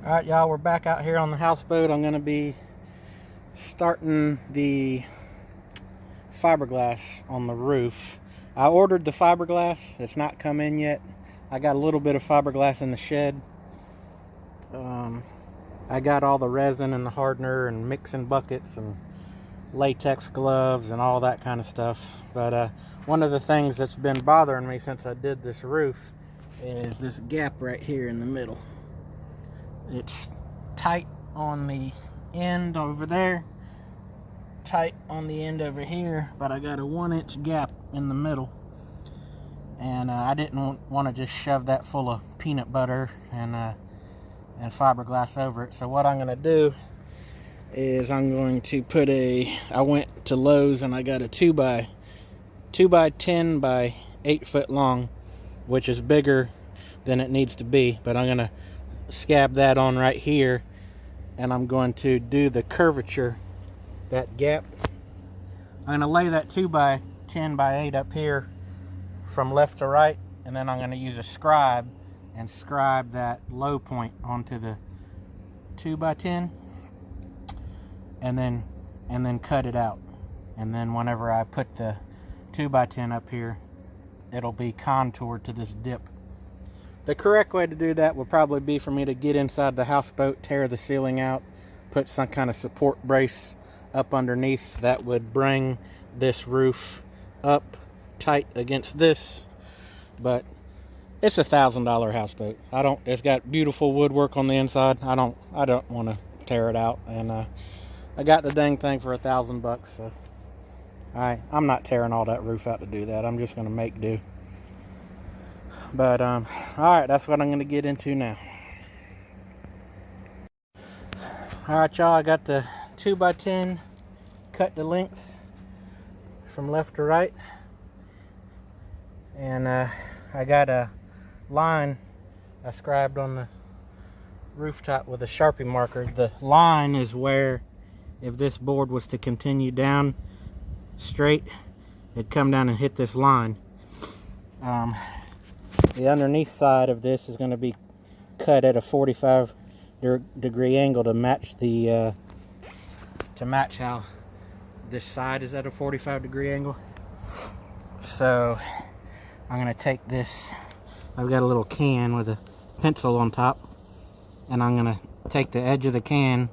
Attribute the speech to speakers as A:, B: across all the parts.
A: Alright, y'all, we're back out here on the houseboat. I'm going to be starting the fiberglass on the roof. I ordered the fiberglass. It's not come in yet. I got a little bit of fiberglass in the shed. I got all the resin and the hardener and mixing buckets and latex gloves and all that kind of stuff. But one of the things that's been bothering me since I did this roof is this gap right here in the middle. It's tight on the end over there, tight on the end over here, but I got a 1-inch gap in the middle, and I didn't want to just shove that full of peanut butter and fiberglass over it. So what I'm going to do is I'm going to put I went to Lowe's and I got a 2 by 10 by 8 foot long, which is bigger than it needs to be, but I'm going to scab that on right here, and I'm going to do the curvature, that gap. I'm going to lay that 2 by 10 by 8 up here from left to right, and then I'm going to use a scribe and scribe that low point onto the 2 by 10, and then cut it out. And then whenever I put the 2 by 10 up here, it'll be contoured to this dip. The correct way to do that would probably be for me to get inside the houseboat, tear the ceiling out, put some kind of support brace up underneath that would bring this roof up tight against this. But it's $1,000 houseboat. It's got beautiful woodwork on the inside. I don't want to tear it out, and I got the dang thing for $1,000. So I'm not tearing all that roof out to do that. I'm just going to make do. But alright, that's what I'm going to get into now. Alright, y'all, I got the 2 by 10 cut to length from left to right, and I got a line I scribed on the rooftop with a Sharpie marker. The line is where, if this board was to continue down straight, it'd come down and hit this line. The underneath side of this is going to be cut at a 45-degree angle to match how this side is at a 45-degree angle. So I'm going to take this. I've got a little can with a pencil on top, and I'm going to take the edge of the can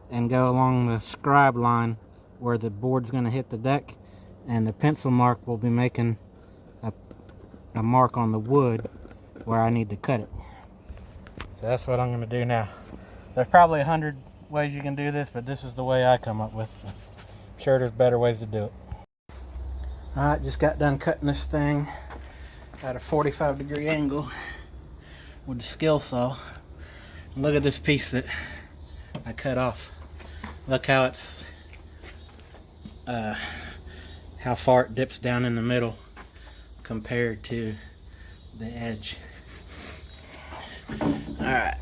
A: and go along the scribe line where the board's going to hit the deck, and the pencil mark will be making a mark on the wood where I need to cut it. So that's what I'm going to do now. There's probably 100 ways you can do this, but this is the way I come up with. I'm sure there's better ways to do it. Alright, just got done cutting this thing at a 45-degree angle with the skill saw. And look at this piece that I cut off. Look how how far it dips down in the middle compared to the edge. Alright,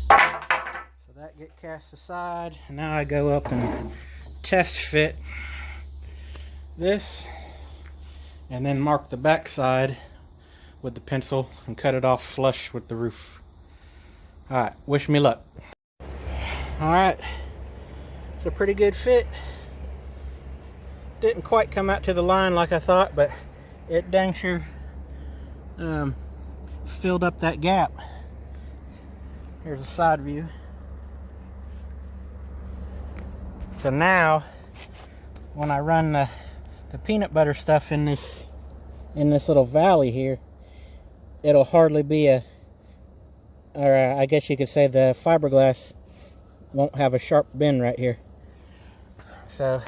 A: so that get cast aside. Now I go up and test fit this, and then mark the back side with the pencil and cut it off flush with the roof. Alright, wish me luck. Alright, it's a pretty good fit. Didn't quite come out to the line like I thought, but it dang sure filled up that gap. Here's a side view. So now when I run the peanut butter stuff in this little valley here, it'll hardly be I guess you could say the fiberglass won't have a sharp bend right here. So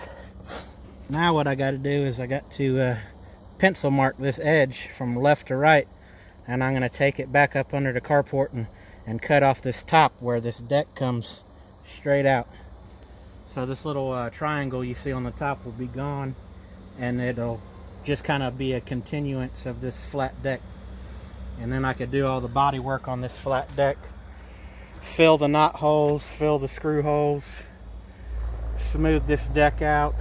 A: now what I got to do is I got to pencil mark this edge from left to right, and I'm going to take it back up under the carport and cut off this top where this deck comes straight out. So this little triangle you see on the top will be gone, and it'll just kind of be a continuance of this flat deck. And then I could do all the body work on this flat deck, fill the knot holes, fill the screw holes, smooth this deck out,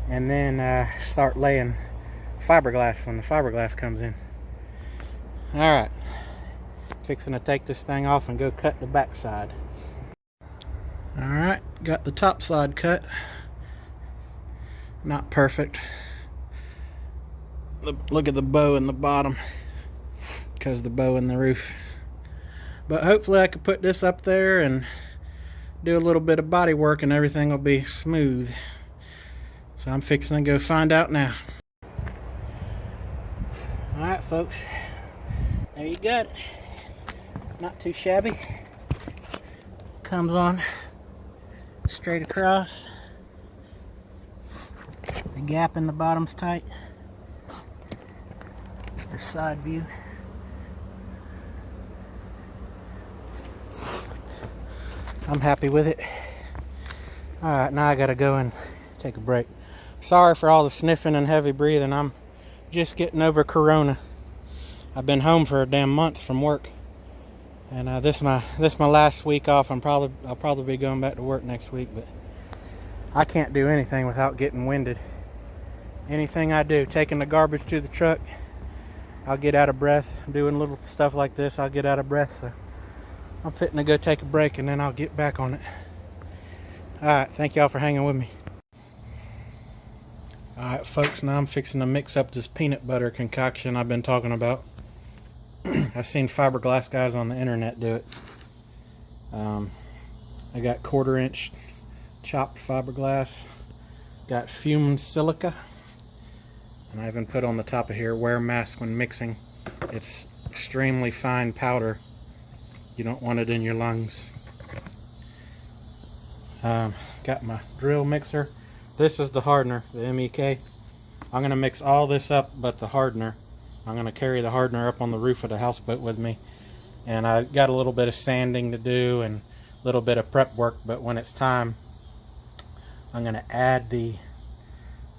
A: and then start laying fiberglass when the fiberglass comes in. Alright, fixing to take this thing off and go cut the back side. Alright, got the top side cut. Not perfect. Look at the bow in the bottom, because the bow in the roof. But hopefully I can put this up there and do a little bit of body work and everything will be smooth. So I'm fixing to go find out now. Alright folks, there you got it. Not too shabby. Comes on straight across. The gap in the bottom's tight. There's side view. I'm happy with it. Alright, now I gotta go and take a break. Sorry for all the sniffing and heavy breathing. I'm just getting over Corona. I've been home for a damn month from work. And this my last week off. I'll probably be going back to work next week, but I can't do anything without getting winded. Anything I do, taking the garbage to the truck, I'll get out of breath. Doing little stuff like this, I'll get out of breath. So I'm fitting to go take a break and then I'll get back on it. Alright, thank y'all for hanging with me. Alright folks, now I'm fixing to mix up this peanut butter concoction I've been talking about. I've seen fiberglass guys on the internet do it. I got 1/4 inch chopped fiberglass. Got fumed silica. And I even put on the top of here, wear mask when mixing. It's extremely fine powder. You don't want it in your lungs. Got my drill mixer. This is the hardener, the MEK. I'm going to mix all this up but the hardener. I'm going to carry the hardener up on the roof of the houseboat with me. And I got a little bit of sanding to do and a little bit of prep work, but when it's time, I'm going to add the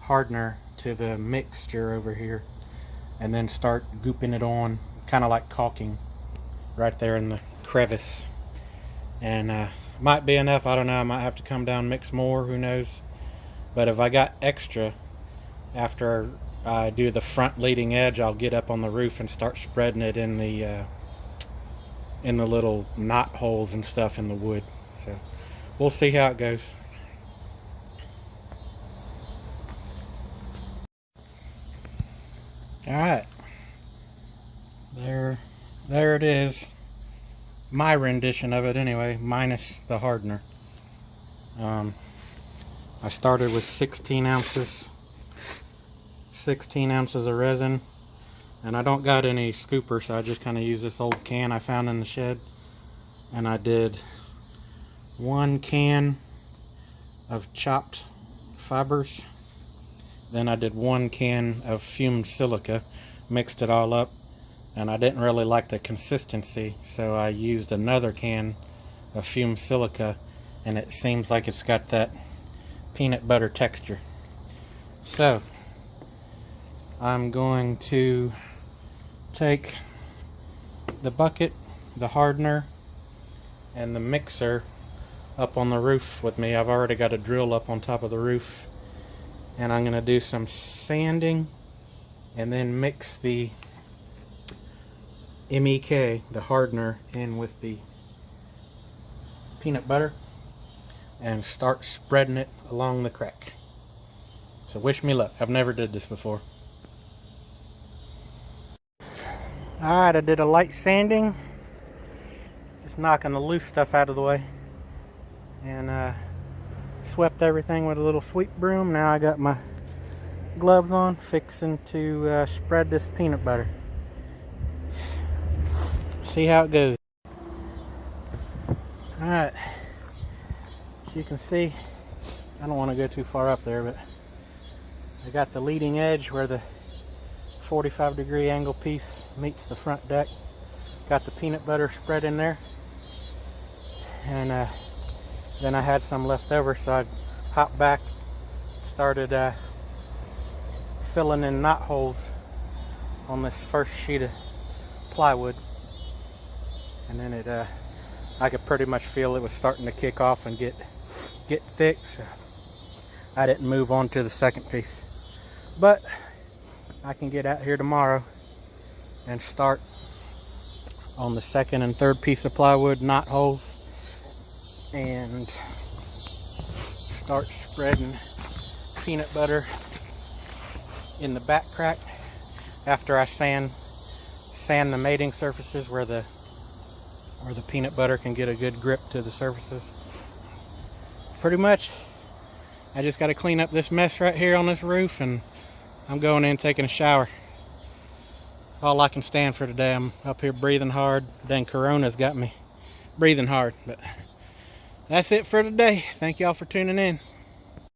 A: hardener to the mixture over here and then start gooping it on, kind of like caulking right there in the crevice. And might be enough, I don't know. I might have to come down and mix more, who knows. But if I got extra after I do the front leading edge, I'll get up on the roof and start spreading it in the little knot holes and stuff in the wood. So we'll see how it goes. Alright, there it is. My rendition of it anyway, minus the hardener. I started with 16 ounces of resin, and I don't got any scooper, so I just kind of use this old can I found in the shed. And I did 1 can of chopped fibers, then I did 1 can of fumed silica, mixed it all up, and I didn't really like the consistency, so I used another can of fumed silica, and it seems like it's got that peanut butter texture. So I'm going to take the bucket, the hardener, and the mixer up on the roof with me. I've already got a drill up on top of the roof, and I'm going to do some sanding and then mix the MEK, the hardener, in with the peanut butter and start spreading it along the crack. So wish me luck. I've never did this before. Alright, I did a light sanding, just knocking the loose stuff out of the way, and swept everything with a little sweep broom. Now I got my gloves on, fixing to spread this peanut butter. See how it goes. Alright, as you can see, I don't want to go too far up there, but I got the leading edge where the 45-degree angle piece meets the front deck. Got the peanut butter spread in there, and then I had some left over, so I hopped back, started filling in knot holes on this first sheet of plywood, and then it I could pretty much feel it was starting to kick off and get thick, so I didn't move on to the second piece. But I can get out here tomorrow and start on the second and third piece of plywood knot holes, and start spreading peanut butter in the back crack after I sand the mating surfaces where the peanut butter can get a good grip to the surfaces. Pretty much, I just got to clean up this mess right here on this roof, and I'm going in taking a shower. All I can stand for today. I'm up here breathing hard. Dang, Corona's got me breathing hard. But that's it for today. Thank y'all for tuning in.